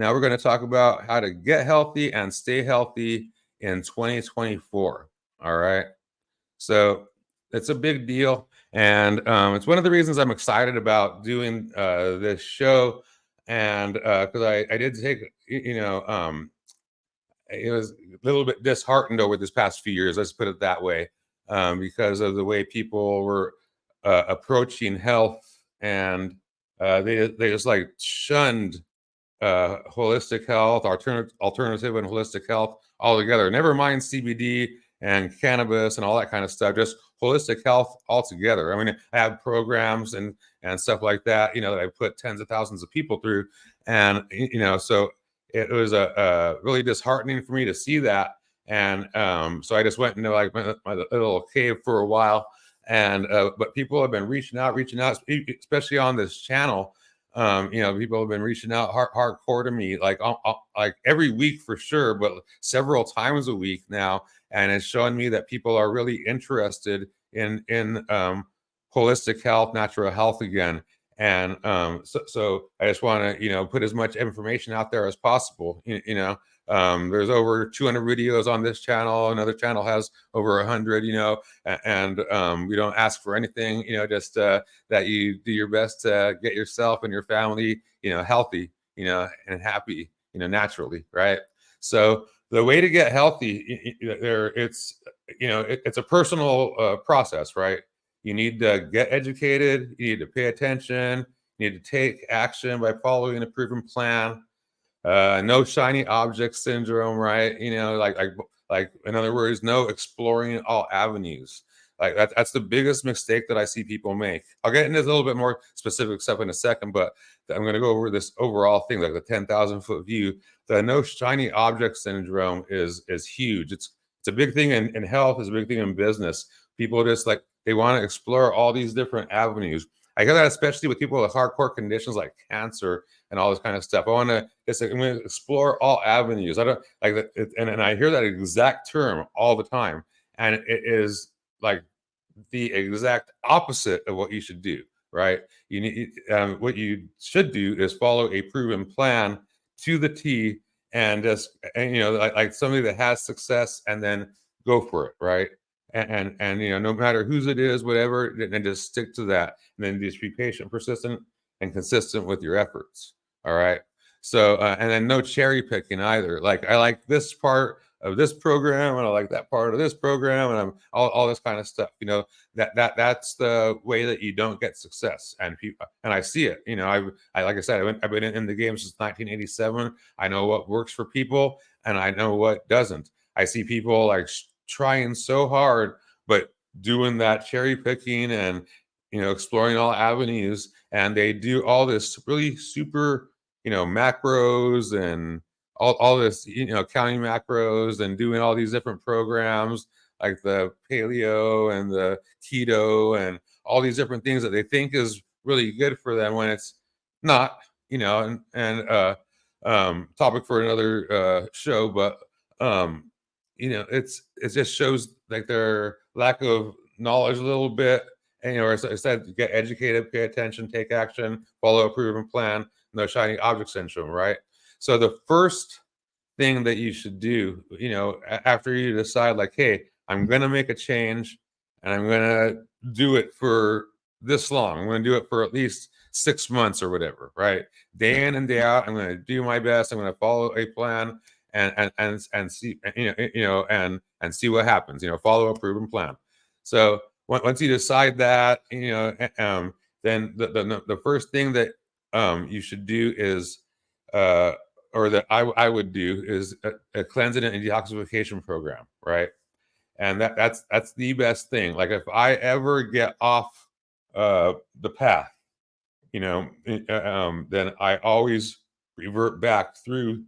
Now we're going to talk about how to get healthy and stay healthy in 2024. All right. So it's a big deal. And it's one of the reasons I'm excited about doing this show. And because I did take, it was a little bit disheartened over this past few years, let's put it that way, because of the way people were approaching health, and they just like shunned holistic health, alternative and holistic health altogether. Never mind CBD and cannabis and all that kind of stuff. Just holistic health altogether. I mean, I have programs and stuff like that. That I put tens of thousands of people through, and so it was a really disheartening for me to see that. And so I just went into like my little cave for a while. And but people have been reaching out, especially on this channel. People have been reaching out hardcore to me, like every week for sure, but several times a week now, and it's showing me that people are really interested in holistic health, natural health again. And so I just want to put as much information out there as possible. There's over 200 videos on this channel. Another channel has over 100. And we don't ask for anything. Just that you do your best to get yourself and your family, healthy, and happy, naturally, right? So the way to get healthy, it's a personal process, right? You need to get educated. You need to pay attention. You need to take action by following a proven plan. No shiny object syndrome, right? Like in other words, no exploring all avenues. Like that's the biggest mistake that I see people make. I'll get into a little bit more specific stuff in a second, but I'm going to go over this overall thing, like the 10,000-foot view. The no shiny object syndrome is huge. It's a big thing in health. It's a big thing in business. People just like they want to explore all these different avenues. I hear that especially with people with hardcore conditions like cancer and all this kind of stuff. I'm going to explore all avenues. I don't like that, and I hear that exact term all the time, and it is like the exact opposite of what you should do. Right? You need what you should do is follow a proven plan to the T, and just like somebody that has success, and then go for it. Right? And no matter whose it is, whatever, and just stick to that, and then just be patient, persistent, and consistent with your efforts. All right. So and then no cherry picking either. Like I like this part of this program, and I like that part of this program, and I'm all this kind of stuff. That's the way that you don't get success. And people, and I see it. I like I said, I've been in the game since 1987. I know what works for people, and I know what doesn't. I see people like trying so hard, but doing that cherry picking and exploring all avenues, and they do all this really super macros and all this counting macros and doing all these different programs like the paleo and the keto and all these different things that they think is really good for them when it's not. And topic for another show, but it just shows like their lack of knowledge a little bit. And as I said, get educated, pay attention, take action, follow a proven plan. No shiny object syndrome, right? So the first thing that you should do, after you decide, like, hey, I'm gonna make a change, and I'm gonna do it for this long. I'm gonna do it for at least 6 months or whatever, right? Day in and day out, I'm gonna do my best. I'm gonna follow a plan and see and see what happens. Follow a proven plan. So once you decide that, then the first thing that you should do is or that I would do is a cleansing and detoxification program, right? And that's the best thing. Like if I ever get off the path, then I always revert back through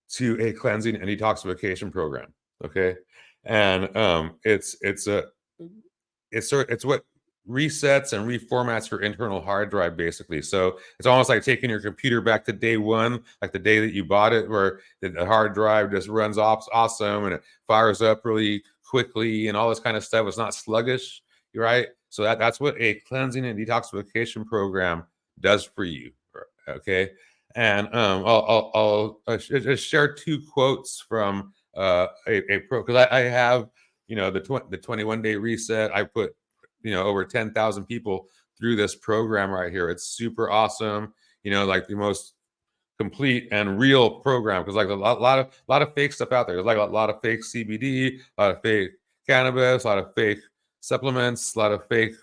to a cleansing and detoxification program. Okay, and it's what resets and reformats your internal hard drive, basically. So it's almost like taking your computer back to day one, like the day that you bought it, where the hard drive just runs awesome and it fires up really quickly and all this kind of stuff. It's not sluggish, right? So that's what a cleansing and detoxification program does for you. Okay. And just share two quotes from a pro, because I have, the 21-day reset. I put, over 10,000 people through this program right here. It's super awesome. Like the most complete and real program, because like a lot of fake stuff out there. There's like a lot of fake CBD, a lot of fake cannabis, a lot of fake supplements, a lot of fake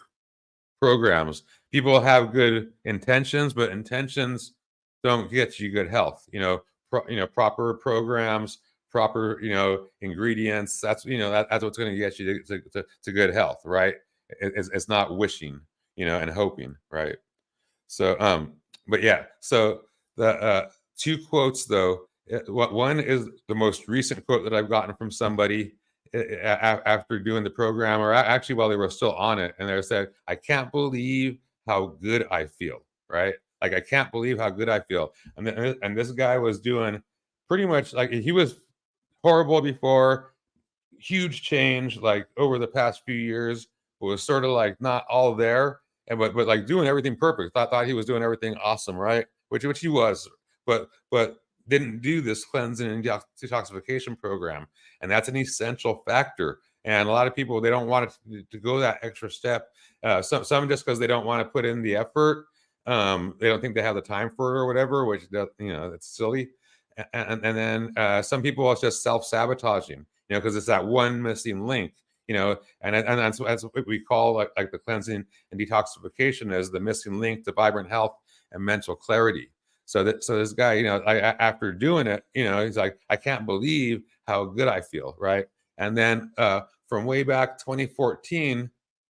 programs. People have good intentions, but intentions don't get you good health. Proper programs, proper ingredients. That's what's going to get you to good health, right? It's not wishing, and hoping, right? So, but yeah. So the two quotes though. What one is the most recent quote that I've gotten from somebody after doing the program, or actually while they were still on it, and they said, "I can't believe how good I feel." Right? Like I can't believe how good I feel. And this guy was doing pretty much like he was horrible before, huge change like over the past few years, was sort of like not all there, and but like doing everything perfect. Thought he was doing everything awesome, right? Which he was, but didn't do this cleansing and detoxification program, and that's an essential factor. And a lot of people, they don't want to go that extra step. Some just because they don't want to put in the effort. They don't think they have the time for it or whatever, which it's silly. And then some people, it's just self sabotaging, because it's that one missing link, and that's what we call like the cleansing and detoxification, as the missing link to vibrant health and mental clarity. So this guy, after doing it, he's like, I can't believe how good I feel, right? And then from way back 2014,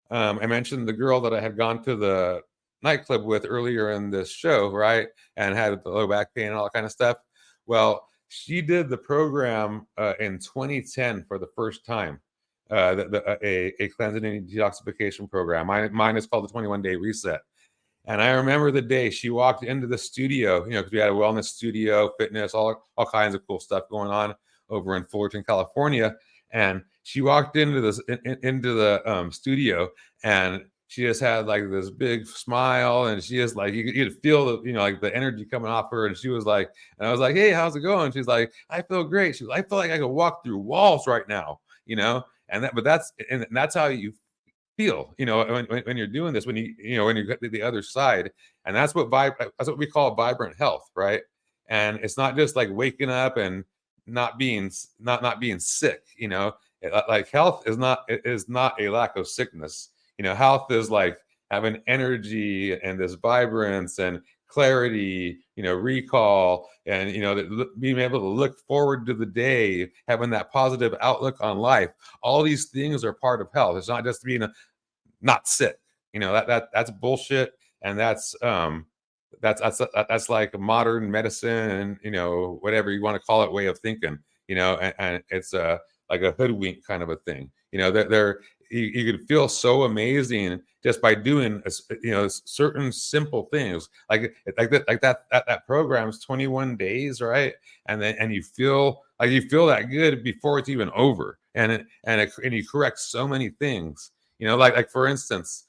I mentioned the girl that I had gone to the nightclub with earlier in this show, right? And had the low back pain and all that kind of stuff. Well, she did the program in 2010 for the first time. A cleansing and detoxification program. Mine is called the 21-day reset. And I remember the day she walked into the studio, because we had a wellness studio, fitness, all kinds of cool stuff going on over in Fullerton, California. And she walked into into the studio, and she just had like this big smile, and she just like you could feel the like the energy coming off her, and she was like, and I was like, hey, how's it going? She's like, I feel great. She's like, I feel like I could walk through walls right now, and that's how you feel, when you're doing this, when you get to the other side. And that's what we call vibrant health, right? And it's not just like waking up and not being sick. Like health is not a lack of sickness. Health is like having energy and this vibrance and clarity, recall, and being able to look forward to the day, having that positive outlook on life. All these things are part of health. It's not just being not sick. That's bullshit, and that's like modern medicine, and whatever you want to call it, way of thinking. And it's like a hoodwink kind of a thing. You could feel so amazing just by doing certain simple things, like that program's 21 days, right? And you feel that good before it's even over, and you correct so many things. Like for instance,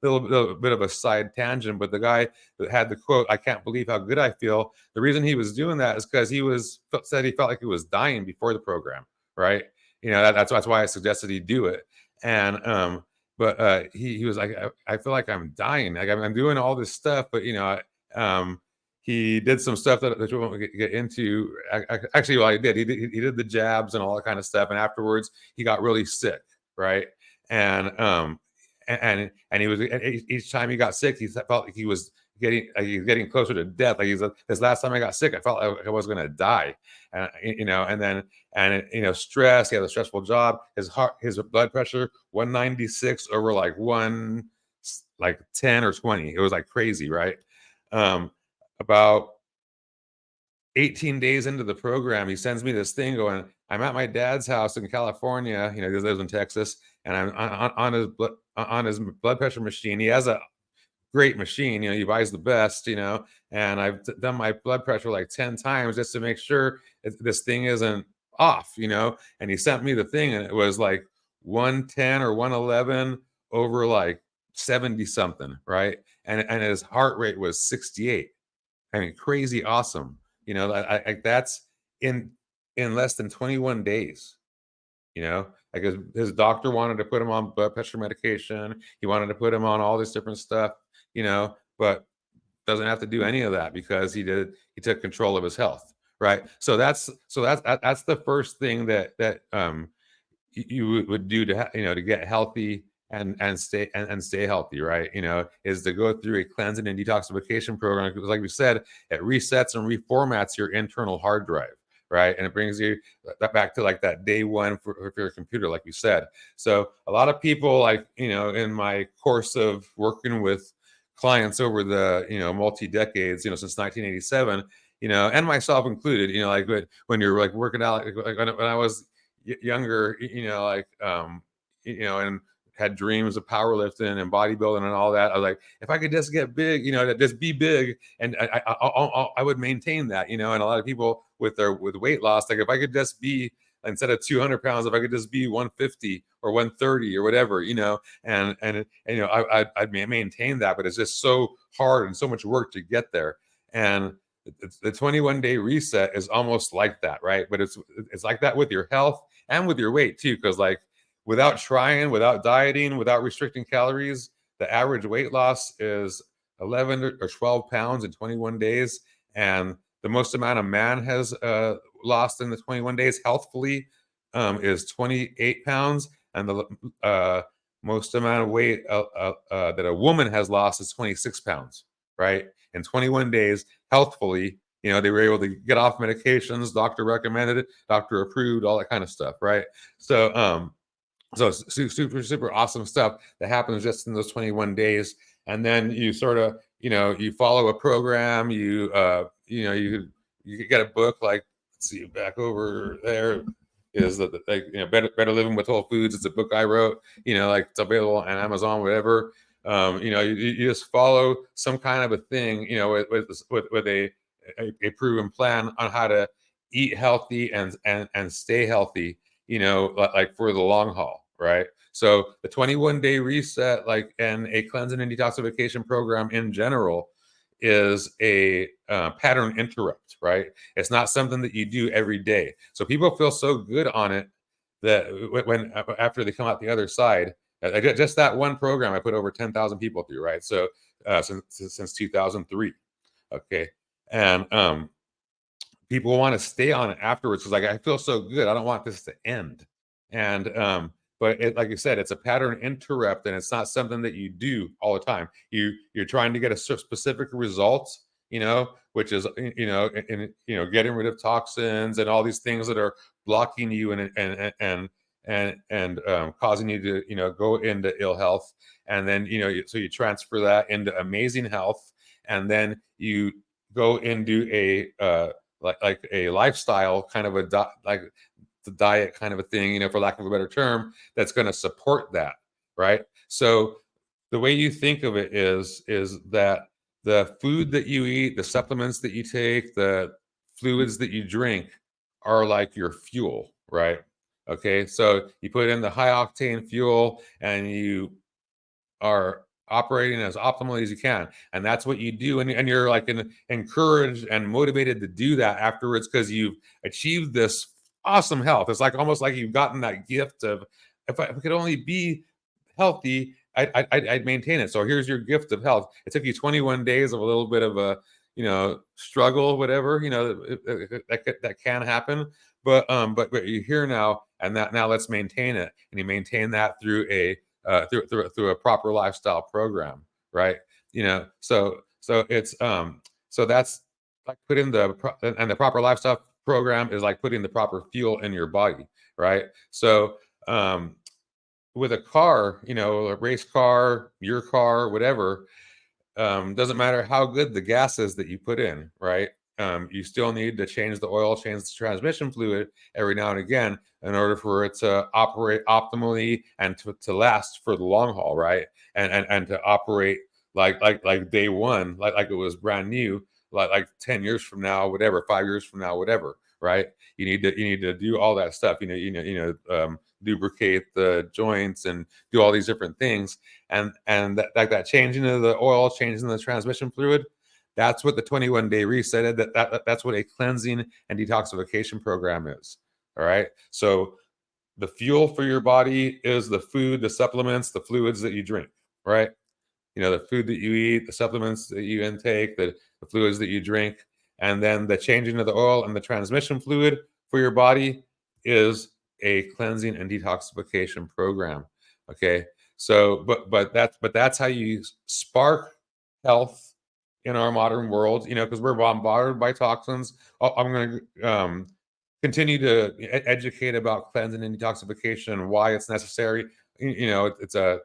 little bit of a side tangent, but the guy that had the quote, "I can't believe how good I feel." The reason he was doing that is because said he felt like he was dying before the program, right? That's why I suggested he do it. And but he was like, I feel like I'm dying. Like I'm doing all this stuff, but he did some stuff that we won't get into. Actually, well, he did the jabs and all that kind of stuff, and afterwards he got really sick, right? And he was, each time he got sick, he felt like he was getting closer to death. Like this last time I got sick, I felt like I was going to die. And and then stress. He had a stressful job. His blood pressure 196 over like 10 or 20. It was like crazy, right? About 18 days into the program, he sends me this thing going, I'm at my dad's house in California, he lives in Texas, and I'm on his blood pressure machine. He has a great machine, he buys the best, and I've done my blood pressure like 10 times just to make sure this thing isn't off, and he sent me the thing, and it was like 110 or 111 over like 70 something, right? And his heart rate was 68. I mean, crazy awesome. That's in in less than 21 days. Like his doctor wanted to put him on blood pressure medication. He wanted to put him on all this different stuff. But doesn't have to do any of that because he took control of his health, right? So that's the first thing that you would do to get healthy and stay healthy, right? Is to go through a cleansing and detoxification program, because like we said, it resets and reformats your internal hard drive, right? And it brings you that back to like that day one for your computer, like you said. So a lot of people, like, in my course of working with clients over the multi decades, since 1987, and myself included, like when you're like working out, like when I was younger, and had dreams of powerlifting and bodybuilding and all that. I was like, if I could just get big, just be big, and I would maintain that, and a lot of people with weight loss, like if I could just be, instead of 200 pounds, if I could just be 150 or 130 or whatever, I'd maintain that, but it's just so hard and so much work to get there. And the 21-day reset is almost like that, right? But it's like that with your health and with your weight too, because like without trying, without dieting, without restricting calories, the average weight loss is 11 or 12 pounds in 21 days. And the most amount a man has lost in the 21 days healthfully is 28 pounds. And the most amount of weight that a woman has lost is 26 pounds, right? In 21 days, healthfully. They were able to get off medications, doctor recommended it, doctor approved, all that kind of stuff, right? So super, super awesome stuff that happens just in those 21 days. And then you sort of, you follow a program, you get a book, like, let's see, back over there is Better Living with Whole Foods. It's a book I wrote, like it's available on Amazon, whatever. You just follow some kind of a thing, with a proven plan on how to eat healthy and stay healthy, like for the long haul, right? So the 21-day reset, like, and a cleansing and detoxification program in general is a pattern interrupt, right? It's not something that you do every day. So people feel so good on it that when after they come out the other side, just that one program, I put over 10,000 people through, right? So since 2003, okay, and people want to stay on it afterwards because, like, I feel so good. I don't want this to end. And but like you said, it's a pattern interrupt, and it's not something that you do all the time. You're trying to get a specific result, which is getting rid of toxins and all these things that are blocking you and causing you to go into ill health. And then so you transfer that into amazing health, and then you go into a like a lifestyle kind of like the diet kind of a thing, for lack of a better term, that's going to support that, right? So the way you think of it is that the food that you eat, the supplements that you take, the fluids that you drink are like your fuel, right? Okay, so you put in the high octane fuel and you are operating as optimally as you can, and that's what you do, and you're like encouraged and motivated to do that afterwards because you've achieved this awesome health. It's like almost like you've gotten that gift of, if I could only be healthy, I'd maintain it. So here's your gift of health. It took you 21 days of a little bit of a struggle, whatever, that can happen, but you're here now, and that now let's maintain it, and you maintain that through a proper lifestyle program, right? So it's so that's like putting and the proper lifestyle program is like putting the proper fuel in your body, right? So with a car, a race car, your car, whatever, doesn't matter how good the gas is that you put in, right? You still need to change the oil, change the transmission fluid every now and again in order for it to operate optimally and to last for the long haul, right? And to operate like day one, like it was brand new, like 10 years from now, whatever, 5 years from now, whatever, right? You need to do all that stuff, lubricate the joints and do all these different things, and that changing of the oil, changing the transmission fluid, That's what the 21-day reset is. That's what a cleansing and detoxification program is. All right. So the fuel for your body is the food, the supplements, the fluids that you drink, right? The food that you eat, the supplements that you intake, the fluids that you drink, and then the changing of the oil and the transmission fluid for your body is a cleansing and detoxification program. Okay. So, but that's how you spark health in our modern world, because we're bombarded by toxins. I'm going to continue to educate about cleansing and detoxification and why it's necessary. It's a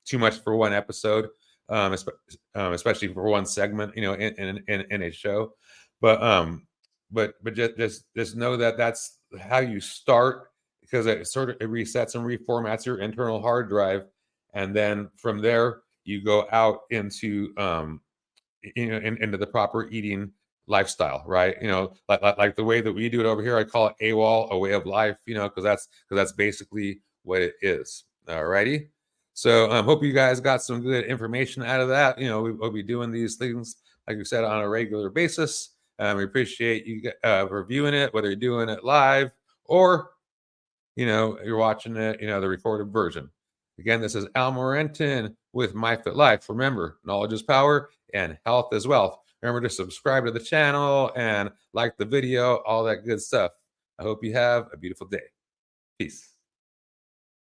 too much for one episode, especially for one segment, in a show. But just know that that's how you start, because it resets and reformats your internal hard drive, and then from there you go out into into the proper eating lifestyle, right? Like the way that we do it over here, I call it AWOL, a way of life, because that's basically what it is. Alrighty. So hope you guys got some good information out of that. We'll be doing these things, like we said, on a regular basis. We appreciate you reviewing it, whether you're doing it live or you're watching it, the recorded version. Again, this is Al Morenton with MyFit Life. Remember, knowledge is power and health is wealth. Remember to subscribe to the channel and like the video, all that good stuff. I hope you have a beautiful day. Peace.